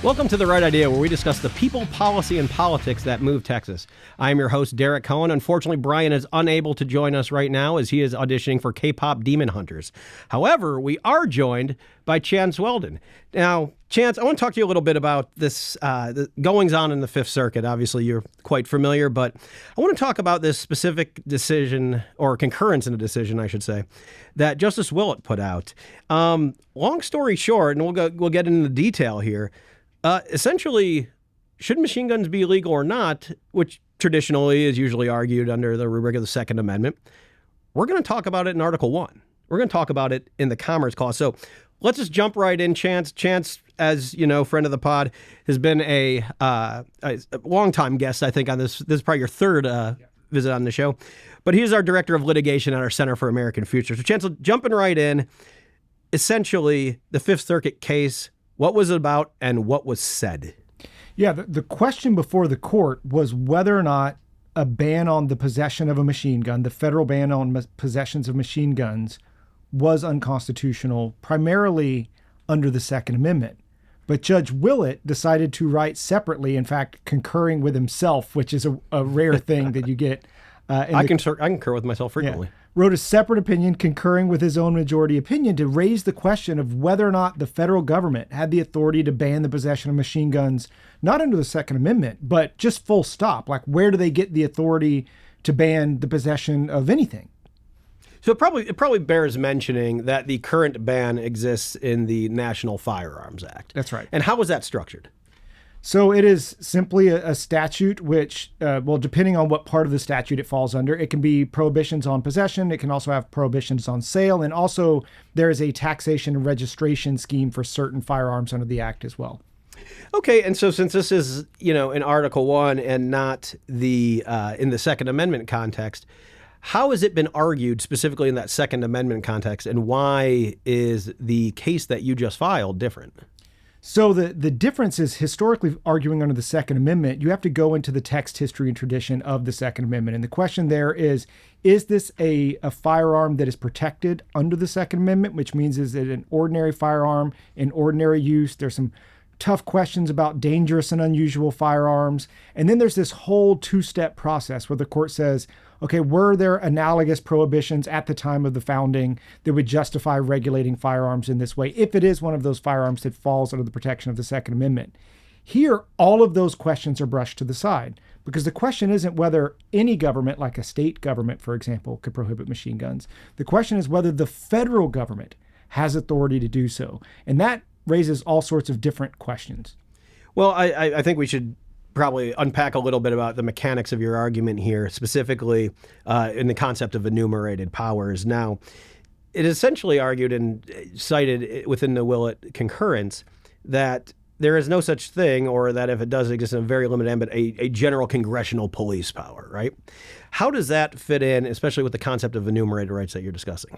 Welcome to The Right Idea, where we discuss the people, policy, and politics that move Texas. I am your host, Derek Cohen. Unfortunately, Brian is unable to join us right now as he is auditioning for K-pop Demon Hunters. However, we are joined by Chance Weldon. Now, Chance, I want to talk to you a little bit about this the goings-on in the Fifth Circuit. Obviously, you're quite familiar, but I want to talk about this specific decision, or concurrence in a decision, I should say, that Justice Willett put out. Long story short, and we'll get into the detail here, essentially, should machine guns be illegal or not, which traditionally is usually argued under the rubric of the Second Amendment, we're going to talk about it in Article 1. We're going to talk about it in the Commerce Clause. So let's just jump right in, Chance. Chance, as you know, friend of the pod, has been a longtime guest, I think, on this. This is probably your third visit on the show. But he is our Director of Litigation at our Center for American Future. So, Chance, jumping right in, essentially, the Fifth Circuit case, what was it about and what was said? Yeah, the question before the court was whether or not a ban on the possession of a machine gun, the federal ban on possessions of machine guns, was unconstitutional, primarily under the Second Amendment. But Judge Willett decided to write separately, in fact, concurring with himself, which is a rare thing that you get. I concur with myself frequently. Yeah, wrote a separate opinion concurring with his own majority opinion to raise the question of whether or not the federal government had the authority to ban the possession of machine guns, not under the Second Amendment, but just full stop. Like, where do they get the authority to ban the possession of anything? So it probably bears mentioning that the current ban exists in the National Firearms Act. That's right. And how was that structured? So it is simply a statute which, depending on what part of the statute it falls under, it can be prohibitions on possession. It can also have prohibitions on sale. And also there is a taxation and registration scheme for certain firearms under the Act as well. Okay. And so since this is, in Article 1 and not the in the Second Amendment context, how has it been argued specifically in that Second Amendment context? And why is the case that you just filed different? So the difference is, historically arguing under the Second Amendment, you have to go into the text, history, and tradition of the Second Amendment. And the question there is this a firearm that is protected under the Second Amendment, which means is it an ordinary firearm in ordinary use? There's some tough questions about dangerous and unusual firearms. And then there's this whole two-step process where the court says, okay, were there analogous prohibitions at the time of the founding that would justify regulating firearms in this way, if it is one of those firearms that falls under the protection of the Second Amendment? Here, all of those questions are brushed to the side, because the question isn't whether any government, like a state government, for example, could prohibit machine guns. The question is whether the federal government has authority to do so. And that raises all sorts of different questions. Well, I think we should probably unpack a little bit about the mechanics of your argument here, specifically in the concept of enumerated powers. Now, it essentially argued and cited within the Willett concurrence that there is no such thing, or that if it does exist in a very limited ambit, a general congressional police power, right? How does that fit in, especially with the concept of enumerated rights that you're discussing?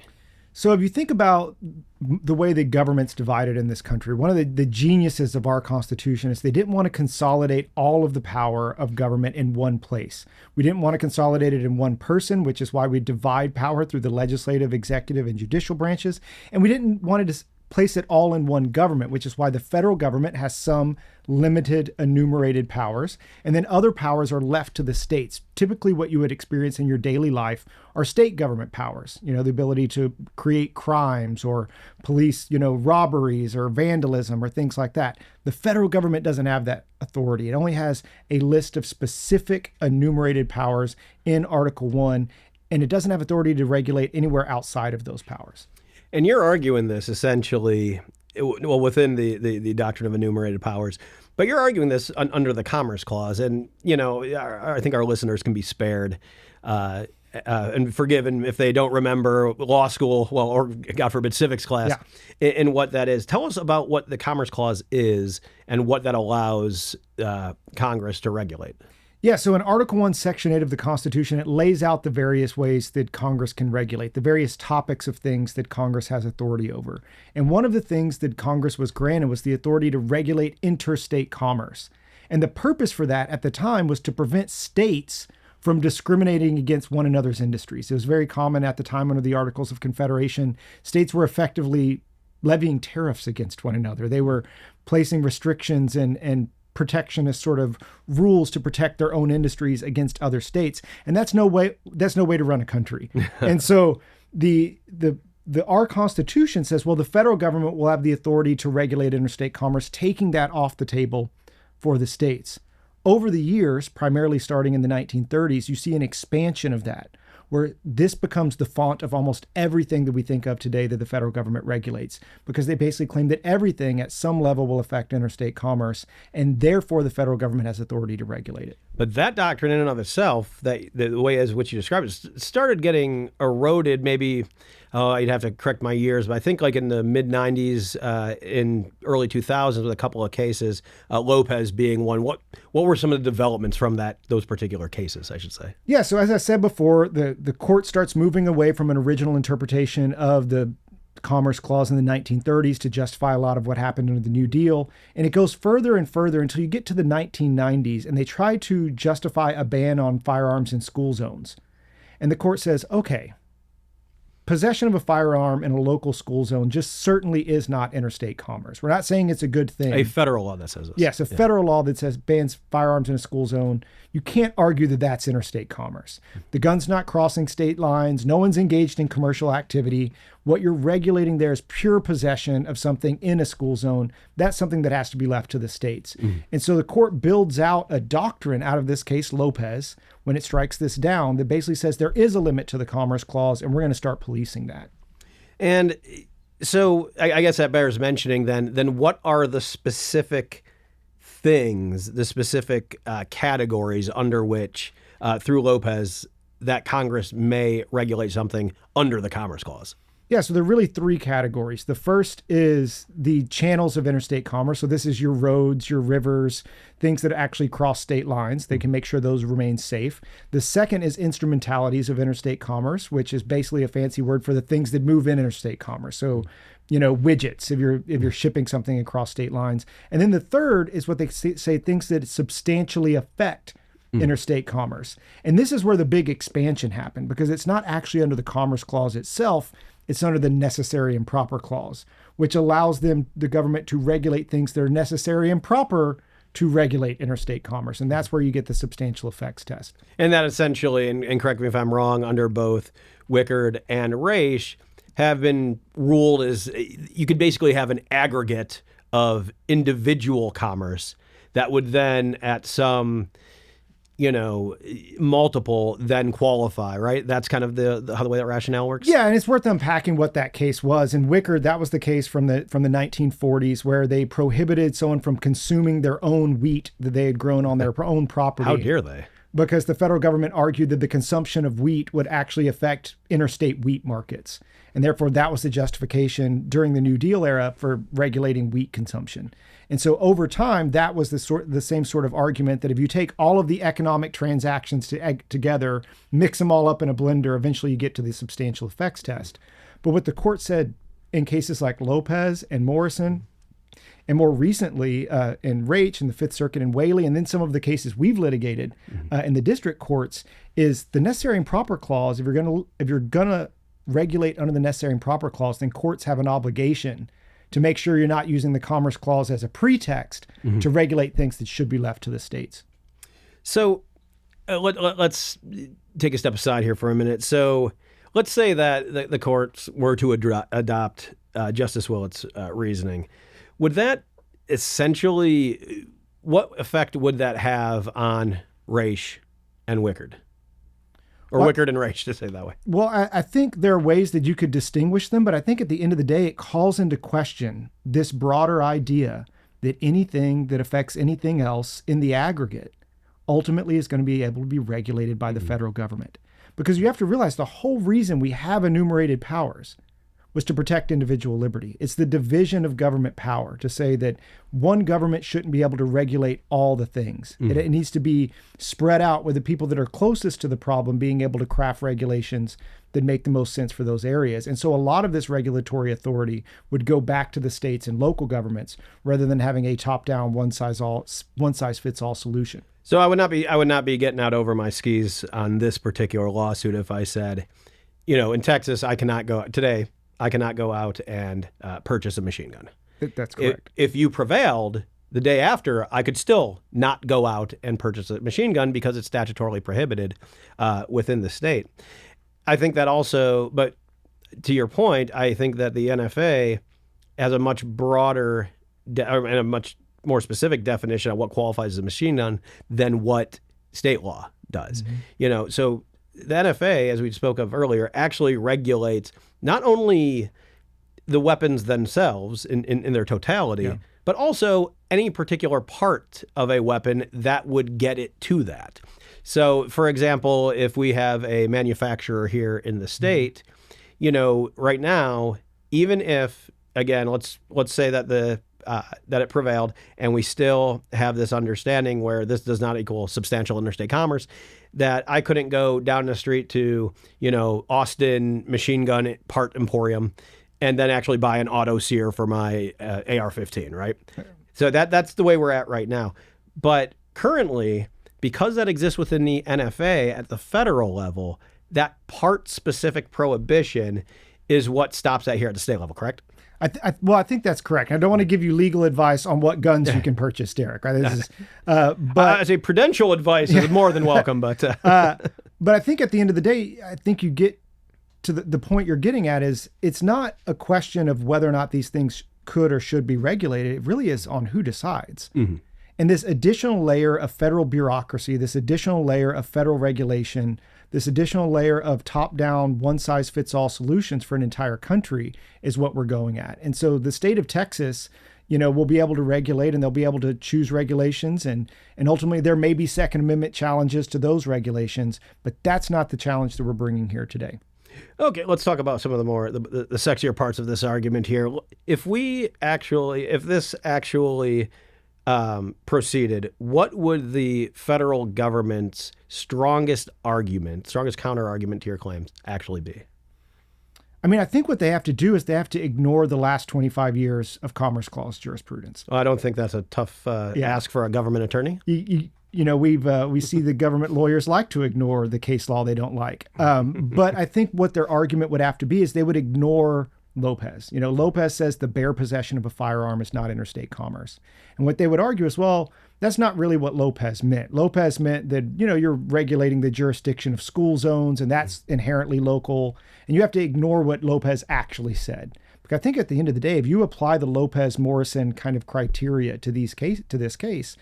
So if you think about the way the government's divided in this country, one of the geniuses of our Constitution is they didn't want to consolidate all of the power of government in one place. We didn't want to consolidate it in one person, which is why we divide power through the legislative, executive, and judicial branches. And we didn't want to place it all in one government, which is why the federal government has some limited enumerated powers, and then other powers are left to the states. Typically what you would experience in your daily life are state government powers, the ability to create crimes or police, robberies or vandalism or things like that. The federal government doesn't have that authority. It only has a list of specific enumerated powers in Article 1, and it doesn't have authority to regulate anywhere outside of those powers. And you're arguing this essentially, well, within the doctrine of enumerated powers, but you're arguing this under the Commerce Clause. And, I think our listeners can be spared and forgiven if they don't remember law school, or God forbid, civics class, in what that is. Tell us about what the Commerce Clause is and what that allows Congress to regulate. Yeah, so in Article 1, Section 8 of the Constitution, it lays out the various ways that Congress can regulate, the various topics of things that Congress has authority over. And one of the things that Congress was granted was the authority to regulate interstate commerce. And the purpose for that at the time was to prevent states from discriminating against one another's industries. It was very common at the time under the Articles of Confederation. States were effectively levying tariffs against one another. They were placing restrictions and protectionist sort of rules to protect their own industries against other states. And that's no way to run a country. And so our Constitution says, well, the federal government will have the authority to regulate interstate commerce, taking that off the table for the states. Over the years, primarily starting in the 1930s, you see an expansion of that, where this becomes the font of almost everything that we think of today that the federal government regulates, because they basically claim that everything at some level will affect interstate commerce, and therefore the federal government has authority to regulate it. But that doctrine in and of itself, the way as which you described it, started getting eroded maybe, you'd have to correct my years, but I think like in the mid-90s, in early 2000s with a couple of cases, Lopez being one. What were some of the developments from those particular cases, I should say? Yeah, so as I said before, the court starts moving away from an original interpretation of the Commerce Clause in the 1930s to justify a lot of what happened under the New Deal. And it goes further and further until you get to the 1990s, and they try to justify a ban on firearms in school zones. And the court says, okay, possession of a firearm in a local school zone just certainly is not interstate commerce. We're not saying it's a good thing. A federal law that says this. Yes, a federal law that says bans firearms in a school zone. You can't argue that that's interstate commerce. The gun's not crossing state lines. No one's engaged in commercial activity. What you're regulating there is pure possession of something in a school zone. That's something that has to be left to the states. And so the court builds out a doctrine out of this case, Lopez, when it strikes this down, that basically says there is a limit to the Commerce Clause, and we're going to start policing that. And so I guess that bears mentioning then what are the specific things, the specific categories under which, through Lopez, that Congress may regulate something under the Commerce Clause? Yeah, so there are really three categories. The first is the channels of interstate commerce. So this is your roads, your rivers, things that actually cross state lines. They can make sure those remain safe. The second is instrumentalities of interstate commerce, which is basically a fancy word for the things that move in interstate commerce. So, widgets, if you're shipping something across state lines. And then the third is what they say things that substantially affect interstate commerce. And this is where the big expansion happened, because it's not actually under the Commerce Clause itself. It's under the necessary and proper clause, which allows the government to regulate things that are necessary and proper to regulate interstate commerce. And that's where you get the substantial effects test. And that essentially, and correct me if I'm wrong, under both Wickard and Raich, have been ruled as you could basically have an aggregate of individual commerce that would then at some multiple then qualify, right? That's kind of the way that rationale works. Yeah, and it's worth unpacking what that case was. In Wickard, that was the case from the 1940s, where they prohibited someone from consuming their own wheat that they had grown on their own property. How dare they? Because the federal government argued that the consumption of wheat would actually affect interstate wheat markets. And therefore, that was the justification during the New Deal era for regulating wheat consumption. And so over time, that was the same sort of argument that if you take all of the economic transactions together, mix them all up in a blender, eventually you get to the substantial effects test. But what the court said in cases like Lopez and Morrison, and more recently in Raich and the Fifth Circuit in Whaley, and then some of the cases we've litigated in the district courts, is the necessary and proper clause. If you're gonna regulate under the necessary and proper clause, then courts have an obligation to make sure you're not using the Commerce Clause as a pretext to regulate things that should be left to the states. So let's take a step aside here for a minute. So let's say that the courts were to adopt Justice Willett's reasoning. Would that essentially, what effect would that have on Raich and Wickard? Or Wickard and Raich, to say it that way. Well, I think there are ways that you could distinguish them, but I think at the end of the day, it calls into question this broader idea that anything that affects anything else in the aggregate ultimately is going to be able to be regulated by the federal government. Because you have to realize the whole reason we have enumerated powers was to protect individual liberty. It's the division of government power to say that one government shouldn't be able to regulate all the things. It needs to be spread out with the people that are closest to the problem being able to craft regulations that make the most sense for those areas. And so a lot of this regulatory authority would go back to the states and local governments rather than having a top-down one-size-fits-all solution. So I would not be getting out over my skis on this particular lawsuit if I said, in Texas, I cannot go today. I cannot go out and purchase a machine gun. That's correct. If you prevailed, the day after, I could still not go out and purchase a machine gun because it's statutorily prohibited within the state. I think that also, but to your point, I think that the NFA has a much broader and a much more specific definition of what qualifies as a machine gun than what state law does. Mm-hmm. So the NFA, as we spoke of earlier, actually regulates not only the weapons themselves in their totality, but also any particular part of a weapon that would get it to that. So, for example, if we have a manufacturer here in the state, right now, even if, again, let's say that that it prevailed, and we still have this understanding where this does not equal substantial interstate commerce, that I couldn't go down the street to, Austin Machine Gun Part Emporium and then actually buy an auto sear for my AR-15, right? So that's the way we're at right now. But currently, because that exists within the NFA at the federal level, that part-specific prohibition is what stops that here at the state level, correct? I think that's correct. I don't want to give you legal advice on what guns you can purchase, Derek. Right? But as a prudential advice is more than welcome. But I think at the end of the day, I think you get to the point you're getting at is it's not a question of whether or not these things could or should be regulated. It really is on who decides. Mm-hmm. And this additional layer of federal bureaucracy, this additional layer of federal regulation, this additional layer of top-down, one-size-fits-all solutions for an entire country is what we're going at. And so the state of Texas, will be able to regulate, and they'll be able to choose regulations, and ultimately there may be Second Amendment challenges to those regulations, but that's not the challenge that we're bringing here today. Okay, let's talk about some of the more the sexier parts of this argument here. If this actually proceeded, what would the federal government's strongest counter argument to your claims actually be? I mean, I think what they have to do is they have to ignore the last 25 years of Commerce Clause jurisprudence. Well, I don't think that's a tough ask for a government attorney. We see the government lawyers like to ignore the case law they don't like. But I think what their argument would have to be is they would ignore Lopez. Lopez says the bare possession of a firearm is not interstate commerce. And what they would argue is, well, that's not really what Lopez meant. Lopez meant that, you're regulating the jurisdiction of school zones, and that's inherently local. And you have to ignore what Lopez actually said. Because I think at the end of the day, if you apply the Lopez-Morrison kind of criteria to this case,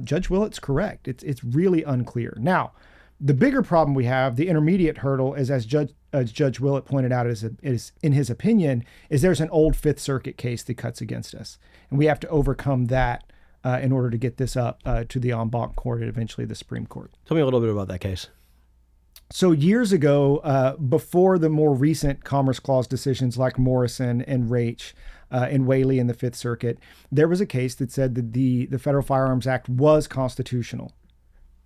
Judge Willett's correct. It's really unclear. Now, the bigger problem we have, the intermediate hurdle, is as Judge Willett pointed out, is in his opinion, is there's an old Fifth Circuit case that cuts against us, and we have to overcome that in order to get this up to the en banc court and eventually the Supreme Court. Tell me a little bit about that case. So years ago, before the more recent Commerce Clause decisions like Morrison and Raich and Whaley in the Fifth Circuit, there was a case that said that the Federal Firearms Act was constitutional.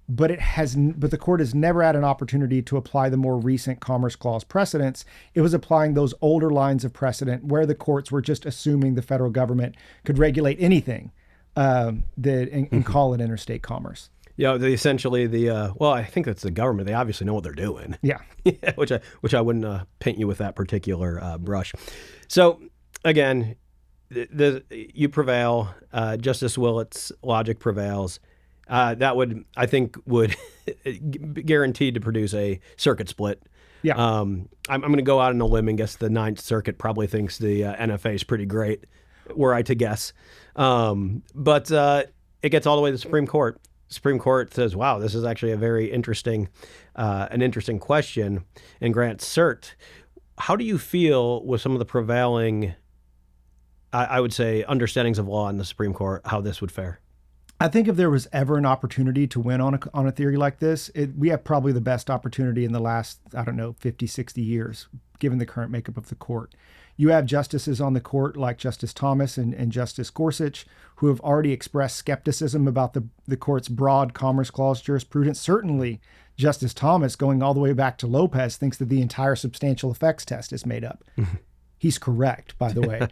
But the court has never had an opportunity to apply the more recent Commerce Clause precedents. It was applying those older lines of precedent where the courts were just assuming the federal government could regulate anything and call it interstate commerce. Yeah, I think that's the government. They obviously know what they're doing. Yeah, which I wouldn't paint you with that particular brush. So again, you prevail. Justice Willett's logic prevails. That would guaranteed to produce a circuit split. Yeah. I'm going to go out on a limb and guess the Ninth Circuit probably thinks the NFA is pretty great, were I to guess. But it gets all the way to the Supreme Court. Supreme Court says, wow, this is actually a very interesting question, and grants cert. How do you feel with some of the prevailing, I would say, understandings of law in the Supreme Court, how this would fare? I think if there was ever an opportunity to win on a theory like this, we have probably the best opportunity in the last, 50, 60 years, given the current makeup of the court. You have justices on the court like Justice Thomas and Justice Gorsuch, who have already expressed skepticism about the court's broad Commerce Clause jurisprudence. Certainly, Justice Thomas, going all the way back to Lopez, thinks that the entire substantial effects test is made up. He's correct, by the way.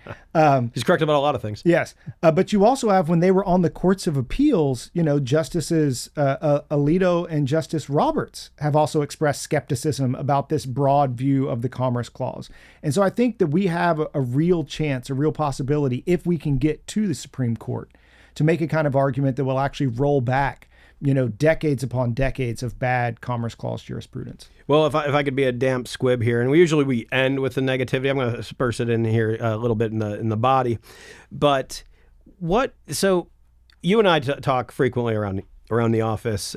He's correct about a lot of things. Yes. But you also have, when they were on the courts of appeals, Justices Alito and Justice Roberts have also expressed skepticism about this broad view of the Commerce Clause. And so I think that we have a real chance, a real possibility, if we can get to the Supreme Court, to make a kind of argument that will actually roll back decades upon decades of bad Commerce Clause jurisprudence. Well, if I could be a damp squib here, and we end with the negativity, I'm going to disperse it in here a little bit in the body. But so you and I talk frequently around the office,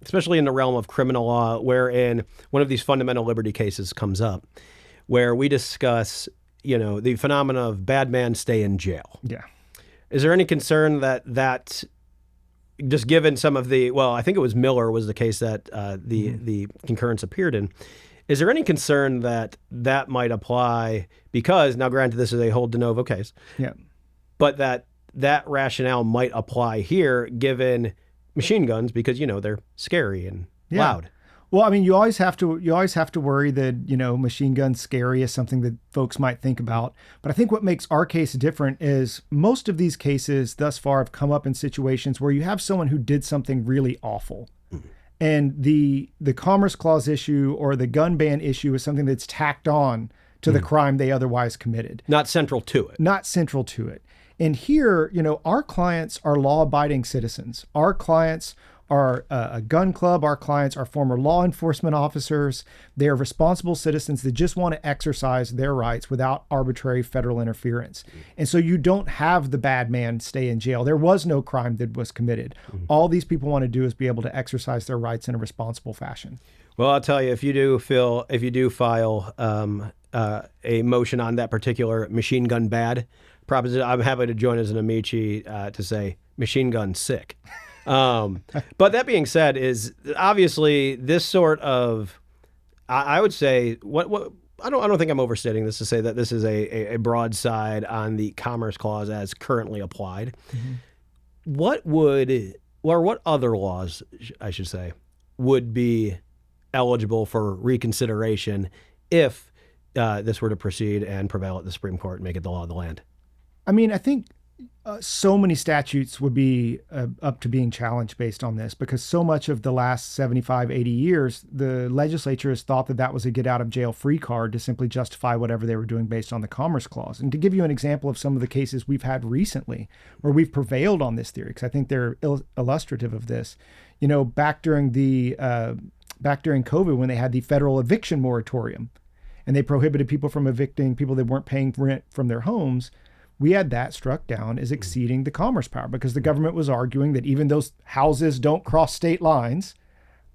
especially in the realm of criminal law, wherein one of these fundamental liberty cases comes up, where we discuss, the phenomena of bad man stay in jail. Yeah. Is there any concern that just given some of I think it was Miller was the case that the concurrence appeared in. Is there any concern that might apply? Because now, granted, this is a whole de novo case. Yeah. But that rationale might apply here, given machine guns, because they're scary and loud. Well, I mean, you always have to worry that, machine guns scary is something that folks might think about. But I think what makes our case different is most of these cases thus far have come up in situations where you have someone who did something really awful. And the Commerce Clause issue or the gun ban issue is something that's tacked on to the crime they otherwise committed. Not central to it. And here, our clients are law-abiding citizens. Our clients are a gun club. Our clients are former law enforcement officers. They are responsible citizens that just want to exercise their rights without arbitrary federal interference. And so you don't have the bad man stay in jail. There was no crime that was committed. All these people want to do is be able to exercise their rights in a responsible fashion. Well, I'll tell you, if you do file a motion on that particular machine gun bad proposition, I'm happy to join as an amici to say machine gun sick. But that being said, is obviously this sort of, I would say, I don't think I'm overstating this to say that this is a broadside on the Commerce Clause as currently applied. What other laws, I should say, would be eligible for reconsideration if this were to proceed and prevail at the Supreme Court and make it the law of the land? I mean, I think so many statutes would be up to being challenged based on this, because so much of the last 75, 80 years, the legislature has thought that was a get out of jail free card to simply justify whatever they were doing based on the Commerce Clause. And to give you an example of some of the cases we've had recently where we've prevailed on this theory, because I think they're illustrative of this, back during COVID, when they had the federal eviction moratorium and they prohibited people from evicting people that weren't paying rent from their homes, we had that struck down as exceeding the commerce power, because the government was arguing that even those houses don't cross state lines,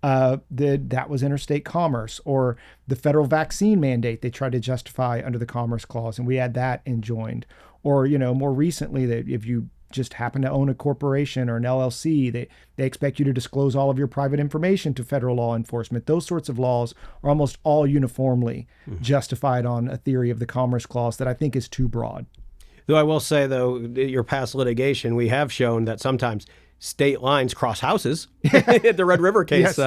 that was interstate commerce. Or the federal vaccine mandate they tried to justify under the Commerce Clause, and we had that enjoined. Or, more recently, that if you just happen to own a corporation or an LLC, they expect you to disclose all of your private information to federal law enforcement. Those sorts of laws are almost all uniformly justified on a theory of the Commerce Clause that I think is too broad. Though I will say, though, your past litigation, we have shown that sometimes state lines cross houses. The Red River case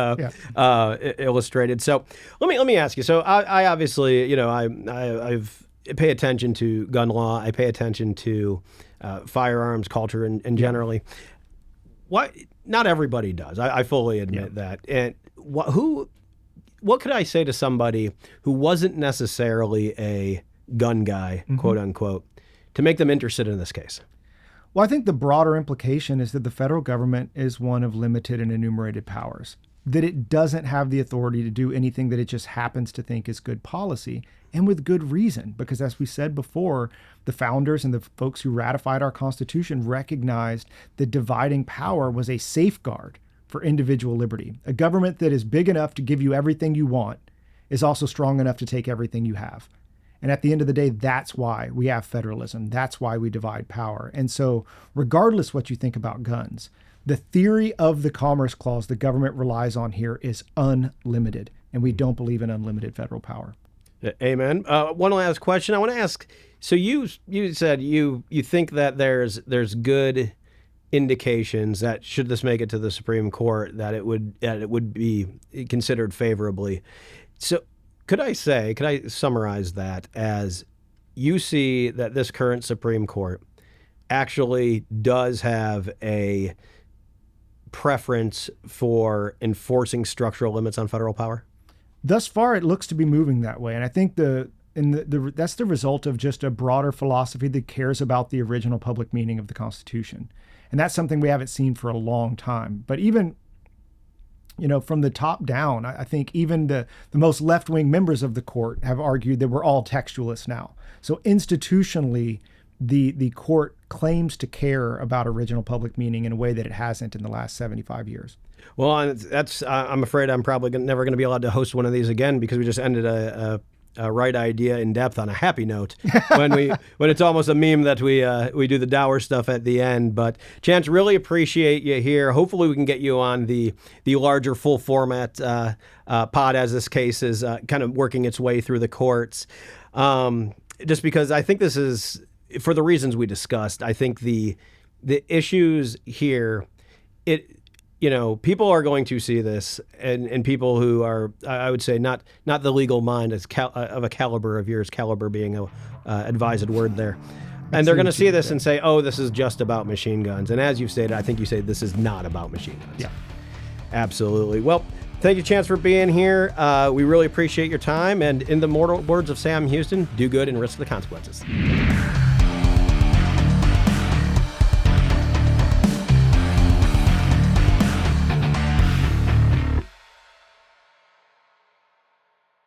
illustrated. So let me ask you. So I obviously, I've pay attention to gun law. I pay attention to firearms culture and generally. Why not everybody does? I fully admit that. And what could I say to somebody who wasn't necessarily a gun guy, quote unquote, to make them interested in this case? Well, I think the broader implication is that the federal government is one of limited and enumerated powers, that it doesn't have the authority to do anything that it just happens to think is good policy, and with good reason, because as we said before, the founders and the folks who ratified our Constitution recognized that dividing power was a safeguard for individual liberty. A government that is big enough to give you everything you want is also strong enough to take everything you have. And at the end of the day, that's why we have federalism. That's why we divide power. And so regardless what you think about guns, the theory of the Commerce Clause the government relies on here is unlimited. And we don't believe in unlimited federal power. Amen. One last question I want to ask. So you said you think that there's good indications that should this make it to the Supreme Court, that it would be considered favorably. So could I summarize that as you see that this current Supreme Court actually does have a preference for enforcing structural limits on federal power? Thus far, it looks to be moving that way. And I think that's the result of just a broader philosophy that cares about the original public meaning of the Constitution. And that's something we haven't seen for a long time. But even, from the top down, I think even the most left-wing members of the court have argued that we're all textualists now. So institutionally, the court claims to care about original public meaning in a way that it hasn't in the last 75 years. Well, that's I'm afraid I'm probably never going to be allowed to host one of these again, because we just ended a right idea in depth on a happy note when it's almost a meme that we do the dour stuff at the end. But Chance, really appreciate you here. Hopefully we can get you on the larger full format pod as this case is kind of working its way through the courts. Just because I think this is, for the reasons we discussed, I think the issues here, people are going to see this, and people who are, I would say, not the legal mind of a caliber of yours, caliber being a advised word there. And they're going to see this and say, oh, this is just about machine guns. And as you've stated, I think you say this is not about machine guns. Yeah. Absolutely. Well, thank you, Chance, for being here. We really appreciate your time. And in the mortal words of Sam Houston, do good and risk the consequences.